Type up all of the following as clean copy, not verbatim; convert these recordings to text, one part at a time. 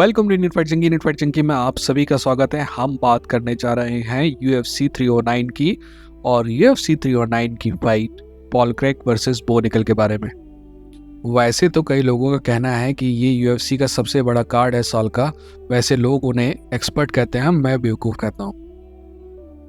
Welcome to Indian fight junkie में आप सभी का स्वागत है। हम बात करने जा रहे हैं UFC 309 की और UFC 309 की फाइट पॉल क्रेग वर्सेस बो निकल के बारे में। वैसे तो कई लोगों का कहना है कि ये UFC का सबसे बड़ा कार्ड है साल का। वैसे लोग उन्हें एक्सपर्ट कहते हैं, मैं बेवकूफ़ कहता हूँ,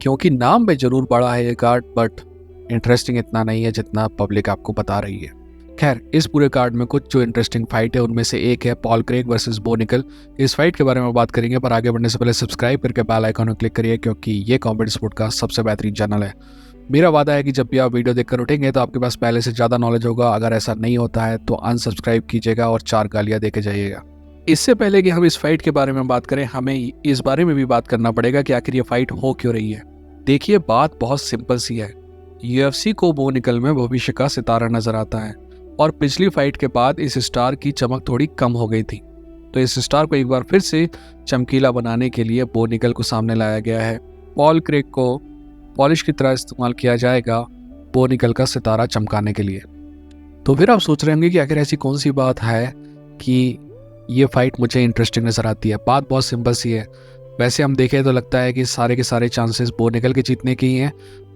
क्योंकि नाम में ज़रूर बड़ा है ये कार्ड, बट इंटरेस्टिंग इतना नहीं है जितना पब्लिक आपको बता रही है। खैर, इस पूरे कार्ड में कुछ जो इंटरेस्टिंग फाइट है उनमें से एक है पॉल क्रेग वर्सेस बो निकल। इस फाइट के बारे में बात करेंगे, पर आगे बढ़ने से पहले सब्सक्राइब करके बेल आइकन को क्लिक करिए, क्योंकि ये कॉमेडी स्पोर्ट का सबसे बेहतरीन चैनल है। मेरा वादा है कि जब भी आप वीडियो देखकर उठेंगे तो आपके पास पहले से ज़्यादा नॉलेज होगा। अगर ऐसा नहीं होता है तो अनसब्सक्राइब कीजिएगा और 4 गालियाँ दे के जाइएगा। इससे पहले कि हम इस फाइट के बारे में बात करें, हमें इस बारे में भी बात करना पड़ेगा कि आखिर ये फाइट हो क्यों रही है। देखिए, बात बहुत सिंपल सी है। UFC को बो निकल में भविष्य का सितारा नजर आता है और पिछली फाइट के बाद इस स्टार की चमक थोड़ी कम हो गई थी, तो इस स्टार को एक बार फिर से चमकीला बनाने के लिए बो निकल को सामने लाया गया है। पॉल क्रेग को पॉलिश की तरह इस्तेमाल किया जाएगा बो निकल का सितारा चमकाने के लिए। तो फिर आप सोच रहे होंगे कि आखिर ऐसी कौन सी बात है कि ये फाइट मुझे इंटरेस्टिंग नजर आती है। बात बहुत सिंपल सी है। वैसे हम देखें तो लगता है कि सारे के सारे चांसेस बो निकल के जीतने के ही हैं,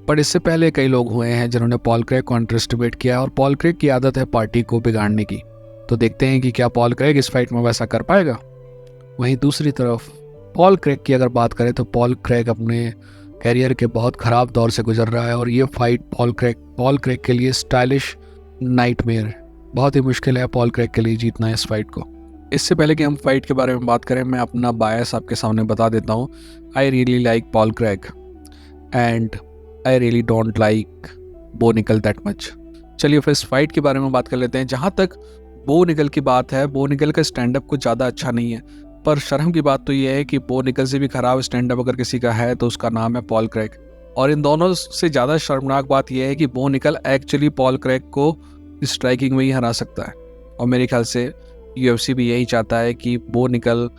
पर इससे पहले कई लोग हुए हैं जिन्होंने पॉल क्रेग को अंडरएस्टिमेट किया, और पॉल क्रेग की आदत है पार्टी को बिगाड़ने की। तो देखते हैं कि क्या पॉल क्रेग इस फाइट में वैसा कर पाएगा। वहीं दूसरी तरफ पॉल क्रेग की अगर बात करें तो पॉल क्रेग अपने कैरियर के बहुत ख़राब दौर से गुजर रहा है, और ये फाइट पॉल क्रेग के लिए स्टाइलिश नाइटमेयर है। बहुत ही मुश्किल है पॉल क्रेग के लिए जीतना इस फाइट को। इससे पहले कि हम फाइट के बारे में बात करें, मैं अपना बायस आपके सामने बता देता हूँ। I really like Paul Craig and I really don't like बो निकल दैट मच। चलिए फिर इस फाइट के बारे में बात कर लेते हैं। जहाँ तक बो निकल की बात है, बो निकल का स्टैंड अप कुछ ज़्यादा अच्छा नहीं है, पर शर्म की बात तो ये है कि बो निकल से भी ख़राब स्टैंड अप अगर किसी का है तो उसका नाम है पॉल क्रेग। और इन दोनों से ज़्यादा शर्मनाक बात यह है कि बो निकल एक्चुअली पॉल क्रेग को स्ट्राइकिंग में ही हरा सकता है, और मेरे ख्याल से UFC भी यही चाहता है कि बो निकल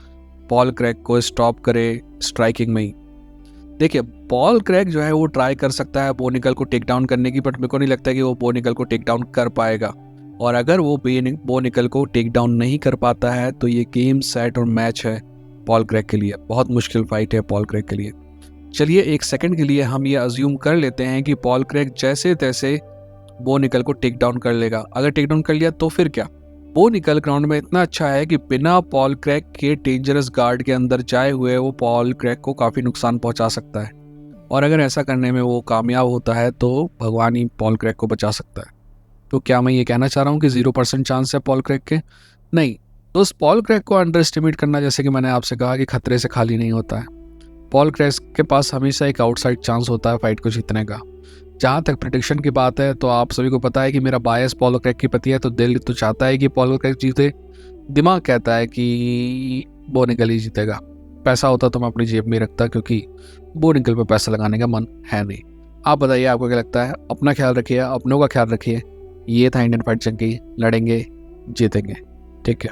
पॉल क्रेग को स्टॉप करे स्ट्राइकिंग में ही। देखिए, पॉल क्रेग जो है वो ट्राई कर सकता है बो निकल को टेक डाउन करने की, बट मेरे को नहीं लगता कि वो बो निकल को टेक डाउन कर पाएगा। और अगर वो बो निकल को टेक डाउन नहीं कर पाता है तो ये गेम सेट और मैच है पॉल क्रेग के लिए। बहुत मुश्किल फाइट है पॉल क्रेग के लिए। चलिए एक सेकंड के लिए हम ये अज्यूम कर लेते हैं कि पॉल क्रेग जैसे तैसे बो निकल को टेक डाउन कर लेगा। अगर टेक डाउन कर लिया तो फिर क्या? बो निकल ग्राउंड में इतना अच्छा है कि बिना पॉल क्रेग के डेंजरस गार्ड के अंदर जाए हुए वो पॉल क्रेग को काफ़ी नुकसान पहुंचा सकता है, और अगर ऐसा करने में वो कामयाब होता है तो भगवान ही पॉल क्रेग को बचा सकता है। तो क्या मैं ये कहना चाह रहा हूँ कि 0% चांस है पॉल क्रेग के? नहीं। तो उस पॉल क्रेग को अंडर एस्टिमेट करना, जैसे कि मैंने आपसे कहा, कि खतरे से खाली नहीं होता है। पॉल क्रेग के पास हमेशा एक आउटसाइड चांस होता है फाइट को जीतने का। जहाँ तक प्रेडिक्शन की बात है तो आप सभी को पता है कि मेरा बायस पॉल क्रेग की प्रति है, तो दिल तो चाहता है कि पॉल क्रेग जीते, दिमाग कहता है कि बो निकल ही जीतेगा। पैसा होता तो मैं अपनी जेब में रखता, क्योंकि बो निकल पे पैसा लगाने का मन है नहीं। आप बताइए, आपको क्या लगता है? अपना ख्याल रखिए, अपनों का ख्याल रखिए। ये था इंडियन फाइट जंकी। लड़ेंगे, जीतेंगे। ठीक है।